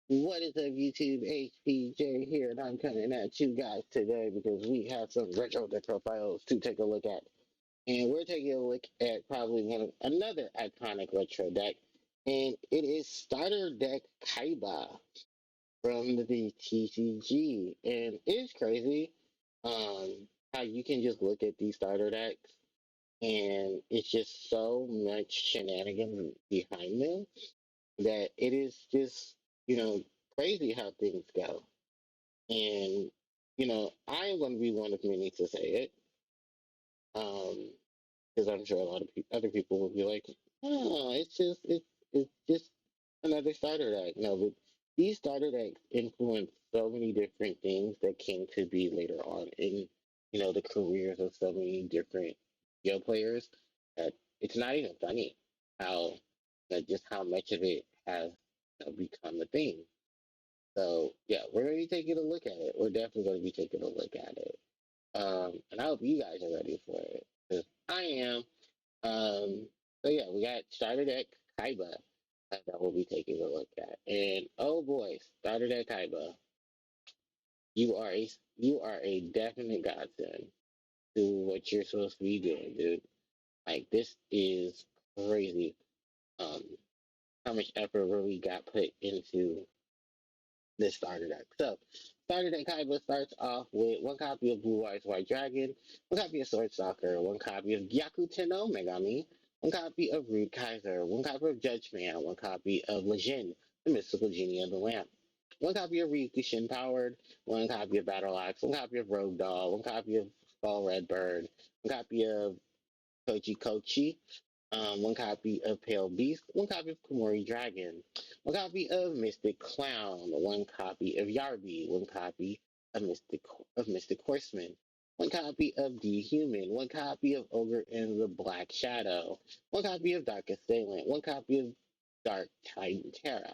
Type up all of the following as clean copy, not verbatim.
What is up, YouTube? HPJ here, and I'm coming at you guys today because we have some retro deck profiles to take a look at. And we're taking a look at probably another iconic retro deck, and it is Starter Deck Kaiba from the TCG. And it's crazy how you can just look at these starter decks, and it's just so much shenanigans behind them that it is just, you know, crazy how things go. And, I am going to be one of many to say it, because I'm sure a lot of other people will be like, oh, it's just another starter deck. No, but these starter decks influence so many different things that came to be later on in, the careers of so many different players that it's not even funny how, just how much of it has become a thing. So yeah, we're going to be taking a look at it. We're definitely going to be taking a look at it. And I hope you guys are ready for it, because I am. So yeah, we got starter deck Kaiba that we'll be taking a look at, and oh boy, starter deck Kaiba, you are a definite godsend to what you're supposed to be doing, dude. Like this is crazy. Um, how much effort really got put into this starter deck. So, starter deck Kaiba starts off with one copy of Blue Eyes White Dragon, one copy of Sword Stalker, one copy of Gyaku Tenno Megami, one copy of Rude Kaiser, one copy of Judge Man, one copy of Lejin, the Mystical Genie of the Lamp, one copy of Ryukushin Powered, one copy of Battle Axe, one copy of Rogue Doll, one copy of Skull Red Bird, one copy of Kochi Kochi, one copy of Pale Beast, one copy of Komori Dragon, one copy of Mystic Clown, one copy of Yarby, one copy of Mystic Horseman, one copy of Dehuman, one copy of Ogre in the Black Shadow, one copy of Dark Assailant, one copy of Dark Titan Terra,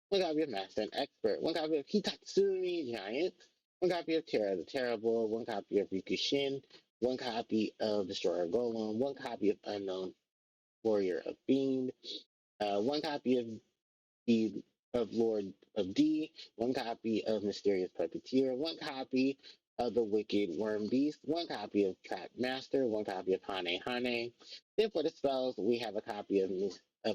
one copy of Master and Expert, one copy of Hitatsumi Giant, one copy of Terra the Terrible, one copy of Rikushin, one copy of Destroyer Golem, one copy of Unknown Warrior of Fiend, one copy of Lord of D, one copy of Mysterious Puppeteer, one copy of the Wicked Worm Beast, one copy of Trap Master, one copy of Hane Hane. Then for the spells, we have a copy of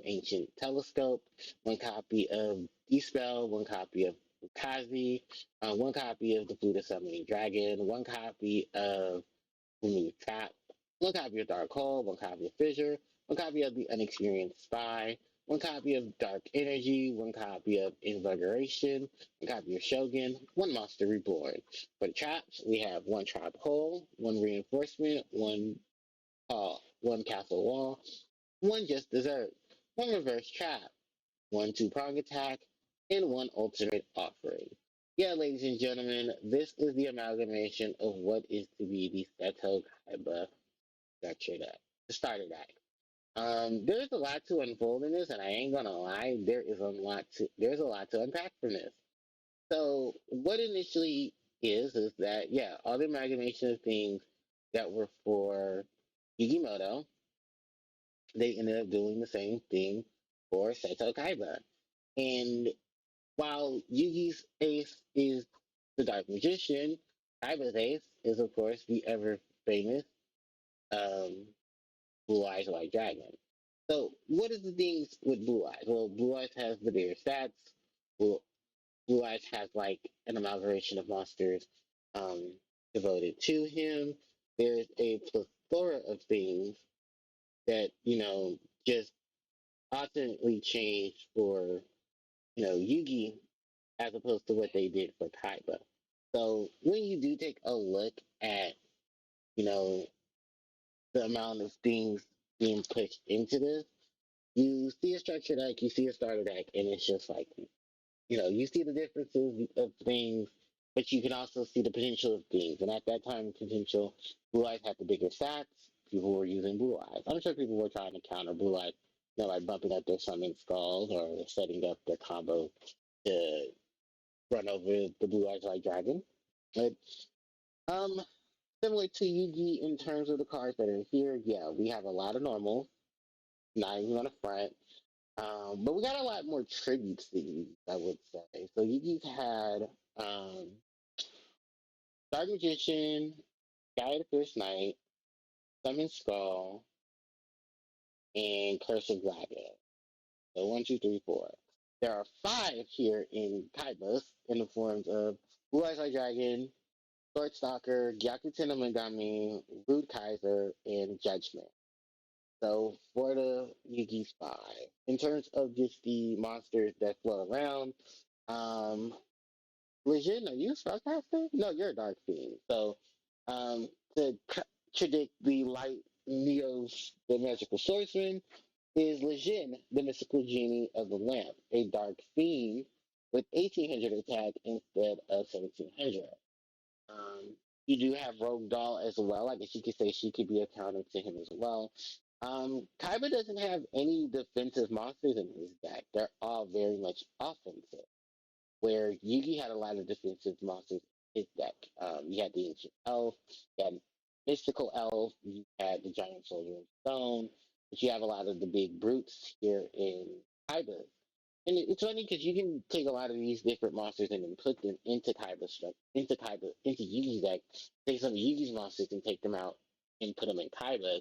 Ancient Telescope, one copy of Dispel, one copy of Kazi, one copy of the Buddha Summoning Dragon, one copy of Remove Trap, one copy of Dark Hole, one copy of Fissure, one copy of The Unexperienced Spy, one copy of Dark Energy, one copy of Invigoration, one copy of Shogun, one Monster Reborn. For the traps, we have one Trap Hole, one Reinforcement, one Castle Wall, one Just Dessert, one Reverse Trap, one two-prong attack, and one ultimate offering. Yeah, ladies and gentlemen, this is the amalgamation of what is to be the Seto Kaiba structure deck, the starter deck. There's a lot to unfold in this, and I ain't gonna lie, there's a lot to unpack from this. So, what initially is that yeah, all the amalgamation of things that were for Yugimoto, they ended up doing the same thing for Seto Kaiba. And while Yugi's ace is the Dark Magician, Kaiba's ace is, of course, the ever famous um, Blue Eyes White Dragon. So, what is the things with Blue Eyes? Well, Blue Eyes has the bigger stats. Blue, Blue Eyes has like an amalgamation of monsters um, devoted to him. There's a plethora of things that, just ultimately changed for, Yugi as opposed to what they did for Kaiba. So when you do take a look at, you know, the amount of things being pushed into this, you see a structure deck, you see a starter deck, and it's just like, you see the differences of things, but you can also see the potential of things. And at that time, potential, Blue Eyes had the bigger stats. People were using Blue Eyes. I'm sure people were trying to counter Blue Eyes, like bumping up their summon skulls or setting up their combo to run over the Blue Eyes White Dragon. But um, similar to Yugi in terms of the cards that are here, yeah, we have a lot of normal, not even on the front. But we got a lot more tributes to Yugi, I would say. So Yugi's had Dark Magician, Guy of the First Night, Summon Skull, and Curse of Dragon. So one, two, three, four. There are five here in Kaiba's in the forms of Blue Eyes White Dragon, Sword Stalker, Gyakuten no Megami, Rude Kaiser, and Judgment. So for the Yugi's five. In terms of just the monsters that float around, um, Legit, are you a spellcaster? No, you're a dark fiend. So, um, to contradict the light Neo's the magical swordsman is Lejeune, the mystical genie of the lamp, a dark fiend with 1800 attack instead of 1700. Um, you do have Rogue Doll as well. I guess you could say she could be accounted to him as well. Kaiba doesn't have any defensive monsters in his deck. They're all very much offensive where Yugi had a lot of defensive monsters in his deck. You had the Ancient Elf, you had Mystical Elf, you had the Giant Soldier of Stone, but you have a lot of the big brutes here in Kaiba. And it's funny because you can take a lot of these different monsters and then put them into into Yugi's deck, take some of Yugi's monsters and take them out and put them in Kaiba,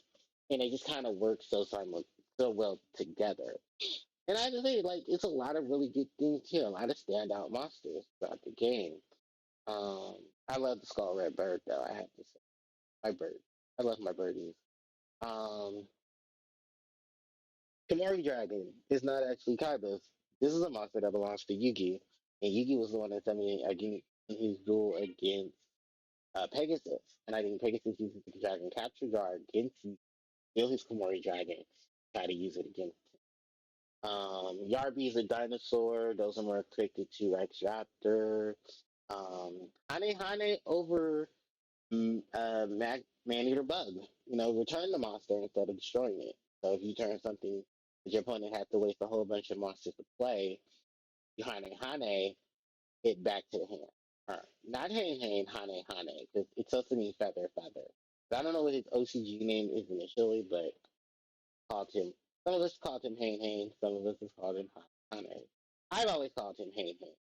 and they just kind of work so well together. And I have to say, like, it's a lot of really good things here, a lot of standout monsters throughout the game. Um, I love the Skull Red Bird, though, I have to say. My bird. I love my birdies. Um, Kamari Dragon is not actually Kaiba's. This is a monster that belongs to Yugi, and Yugi was the one that sent me against in his duel against Pegasus. And I think Pegasus uses the Dragon Capture Guard against you, steal his Kamari Dragon, try to use it against Yarby is a dinosaur. Those are more connected to Rex Raptor. Hane Hane over Man Eater Bug. You know, return the monster instead of destroying it. So if you turn something that your opponent had to waste a whole bunch of monsters to play, you Hane Hane it back to the hand. Not Hane Hane, because it's supposed to mean feather feather. I don't know what his OCG name is initially, but called him. Some of us called him Hane Hane. Some of us has called him Hane. I've always called him Hane Hane,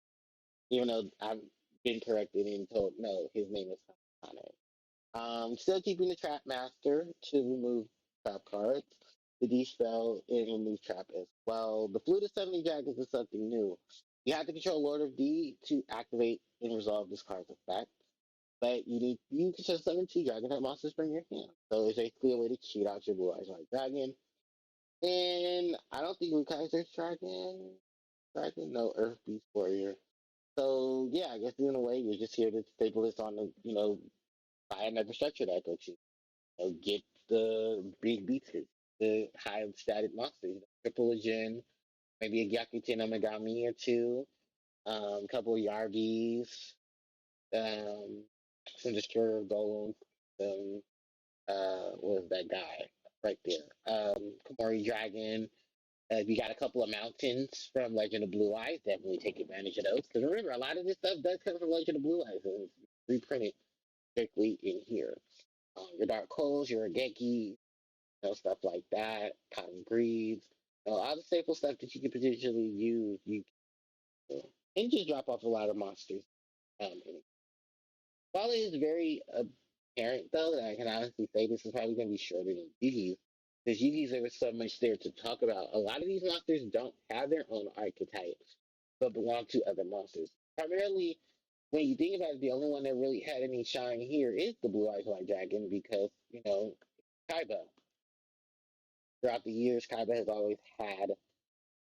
even though I've been corrected and told no, his name is Hane. Still keeping the Trap Master to remove trap cards. The D-Spell and remove trap as well. The Flute of 70 Dragons is something new. You have to control Lord of D to activate and resolve this card's effect. But you can just summon two dragon type monsters from your hand. So it's basically a way to cheat out your Blue Eyes White Dragon. And I don't think Rukaiser's Dragon, no Earth Beast Warrior. So yeah, I guess in a way you're just here to stable this on the, buy another structure that could get the big beaters, the high static monsters, triple legend, maybe a Gyakuten Omegami or two, a couple of Yarbis, um, some Destroyer Golems, some what was that guy right there? Komori Dragon. You got a couple of mountains from Legend of Blue Eyes. Definitely take advantage of those. Because remember, a lot of this stuff does come from Legend of Blue Eyes, and it's reprinted strictly in here. Your Dark Coals, your Ageki, stuff like that. Cotton Greaves, all the staple stuff that you could potentially use. And just drop off a lot of monsters. Um, while it is very apparent, though, that I can honestly say this is probably going to be shorter than Yugi's, because Yugi's there was so much there to talk about. A lot of these monsters don't have their own archetypes, but belong to other monsters. Primarily, when you think about it, the only one that really had any shine here is the Blue Eyes White Dragon, because, Kaiba. Throughout the years, Kaiba has always had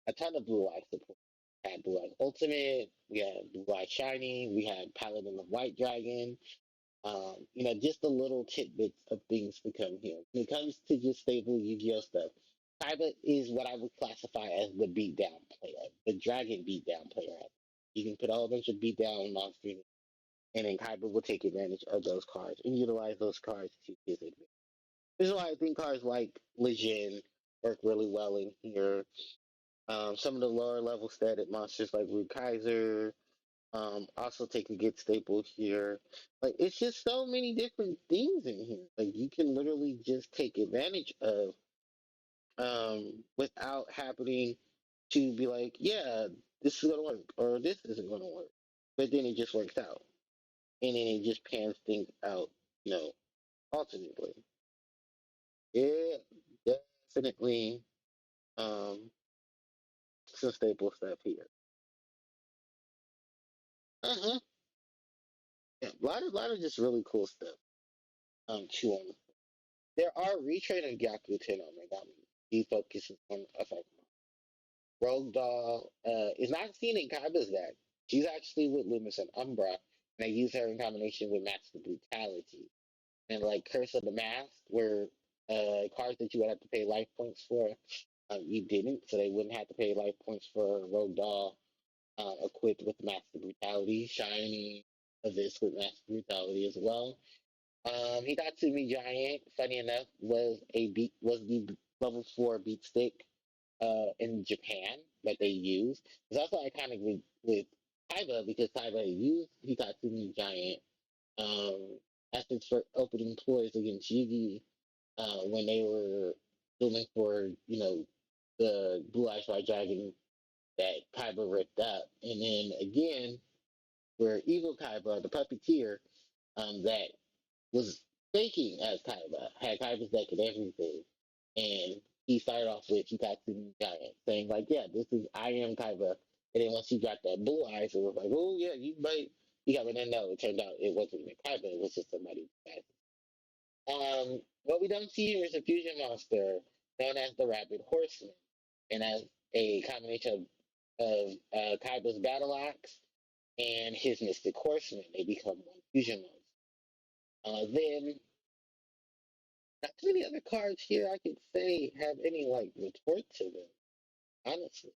a ton of Blue Eyes support. We had Blue Eyes Ultimate, we had Blue Eyes Shiny, we had Paladin of White Dragon, just the little tidbits of things to come here. When it comes to just stable Yu-Gi-Oh stuff, Kaiba is what I would classify as the beatdown player, the dragon beatdown player. You can put a whole bunch of beatdown monsters, and then Kaiba will take advantage of those cards and utilize those cards to his advantage. This is why I think cards like Legion work really well in here. Some of the lower level static monsters like Root Kaiser, also take a good staple here. Like it's just so many different things in here. Like you can literally just take advantage of without happening to be like, yeah, this is gonna work or this isn't gonna work. But then it just works out, and then it just pans things out, you know, alternately. Yeah, definitely some staple stuff here. Uh-huh. Yeah, a lot of just really cool stuff. Chew on. There are retrade of Gyaku no Megami. He focuses on effect. Rogue Doll is not seen in Kaiba's deck. She's actually with Loomis and Umbra, and they use her in combination with Master Brutality. And like Curse of the Mask, where cards that you would have to pay life points for, you didn't, so they wouldn't have to pay life points for Rogue Doll equipped with Master Brutality. Shiny this with Master Brutality as well. Hitatsumi Giant, funny enough, was the level 4 beat stick in Japan that they use. It's also iconic with Kaiba because Kaiba used Hitatsumi Giant as its first opening ploys against Yugi when they were filming for, the Blue Eyes White Dragon that Kaiba ripped up. And then again, where Evil Kaiba, the puppeteer, that was faking as Kaiba, had Kaiba's deck and everything. And he started off with Hitachi Giant, saying, like, yeah, this is, I am Kaiba. And then once he got that blue eyes, it was like, oh, yeah, you might. He got, but then no, it turned out it wasn't even Kaiba, it was just somebody. What we don't see here is a fusion monster known as the Rapid Horseman. And as a combination of Kaiba's Battle Axe and his Mystic Horseman, they become one fusion monster. Then not too many other cards here I could say have any like retort to them, honestly.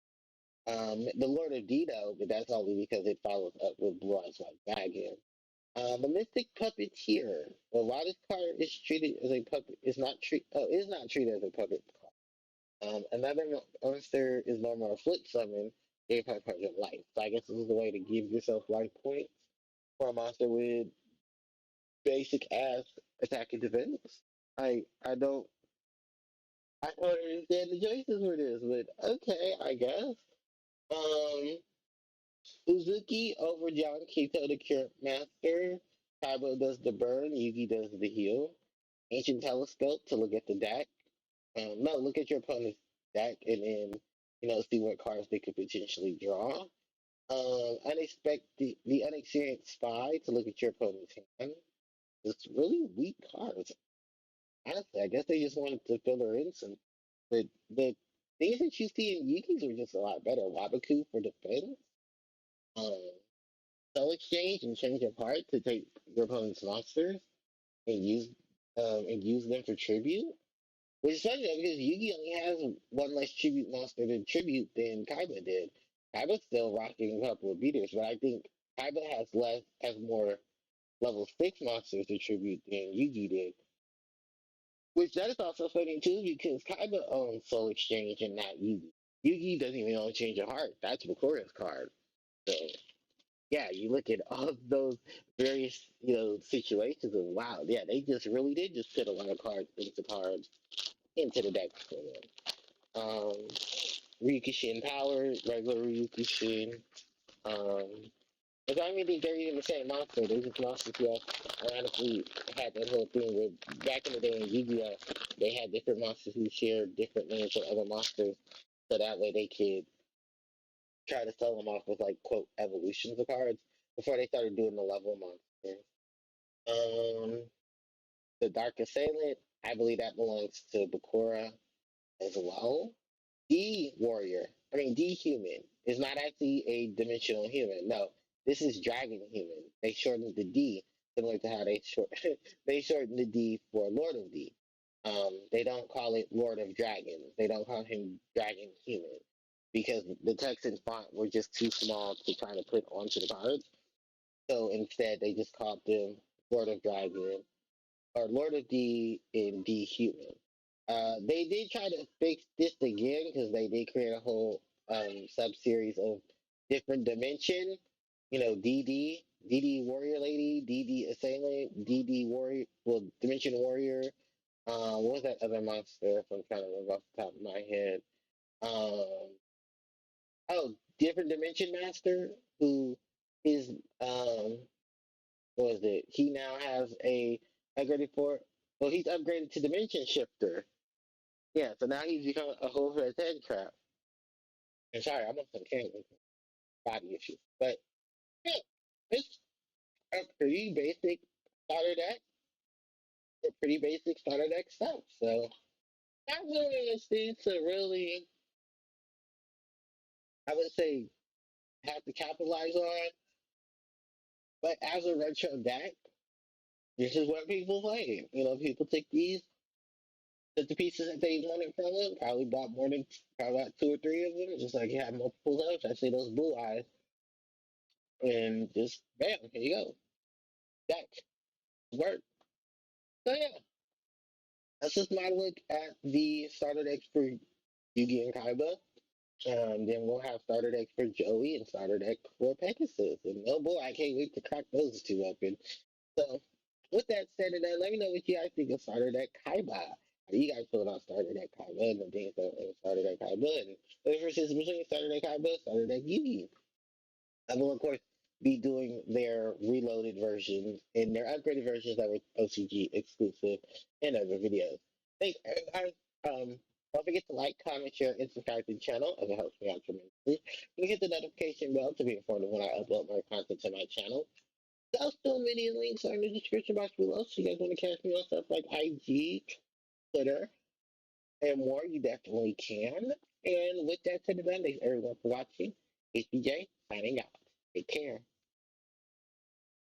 The Lord of Dido, but that's only because it follows up with Blue Eyes White Dragon. The Mystic Puppeteer. Well, while this card is treated as a puppet, is not treated as a puppet card. Another monster is normal flip summon, gave 500 life. So I guess this is the way to give yourself life points for a monster with basic ass attack and defense. I don't understand the choices for this, but okay, I guess. Um, Uzuki over John Kito, the Cure Master. Kaiba does the burn. Yugi does the heal. Ancient Telescope to look at the deck. No, look at your opponent's deck and then see what cards they could potentially draw. Unexpected, the unexperienced spy to look at your opponent's hand. It's really weak cards. Honestly, I guess they just wanted to fill her in some. But the things that you see in Yuki's are just a lot better. Wabaku for defense, um, Soul Exchange and Change of Heart to take your opponent's monsters and use them for tribute. Which is funny though, because Yugi only has one less tribute monster to tribute than Kaiba did. Kaiba's still rocking a couple of beaters, but I think Kaiba has more level 6 monsters to tribute than Yugi did. Which that is also funny too, because Kaiba owns Soul Exchange and not Yugi. Yugi doesn't even own Change of Heart. That's Bakura's card. So yeah, you look at all of those various situations and wow, yeah, they just really did just put a lot of cards into the deck for them. Ryukushin Power, regular Ryukushin. Um, but I mean, they're even the same monster. They just monsters who ironically had that whole thing where back in the day in Yu-Gi-Oh, they had different monsters who shared different names with other monsters, so that way they could try to sell them off with like quote evolutions of cards before they started doing the level monsters. Um, the Dark Assailant, I believe that belongs to Bakura as well. D warrior, D human is not actually a dimensional human. No, this is dragon human. They shortened the D similar to how they shortened the D for Lord of D. They don't call it Lord of Dragons. They don't call him Dragon Human because the text and font were just too small to try to put onto the cards. So instead, they just called them Lord of Dragon or Lord of D and D Human. They did try to fix this again because they did create a whole sub series of different dimension. DD Warrior Lady, DD Assailant, DD Warrior, well, Dimension Warrior. What was that other monster? If I'm trying to remember off the top of my head. Um, oh, different Dimension Master who is what was it? He now has a upgraded for well he's upgraded to Dimension Shifter. Yeah, so now he's become a whole for his head trap. And sorry, I'm on some candy body issues. But yeah, it's a pretty basic starter deck. A pretty basic starter deck stuff. So not really anything to really I would say have to capitalize on. But as a retro deck, this is what people play. You know, people take these, took the pieces that they wanted from them, probably bought more than probably about two or three of them, just like you have multiple of. I see those blue eyes, and just bam, here you go, deck work. So yeah, that's just my look at the starter decks for Yugi and Kaiba. Then we'll have starter decks for Joey and starter deck for Pegasus. And oh boy, I can't wait to crack those two open. So, with that said, and then let me know what you guys think of starter deck Kaiba. How do you guys feel about starter deck Kaiba and the things that starter deck Kaiba and the differences between starter deck Kaiba, starter deck Yugi? I will, of course, be doing their reloaded versions and their upgraded versions that were OCG exclusive in other videos. Thanks, everybody. Don't forget to like, comment, share, and subscribe to the channel as it helps me out tremendously. You can hit the notification bell to be informed of when I upload more content to my channel. There's still many links are in the description box below, so you guys want to catch me on stuff like IG, Twitter, and more, you definitely can. And with that said, thanks everyone for watching. HBJ signing out. Take care.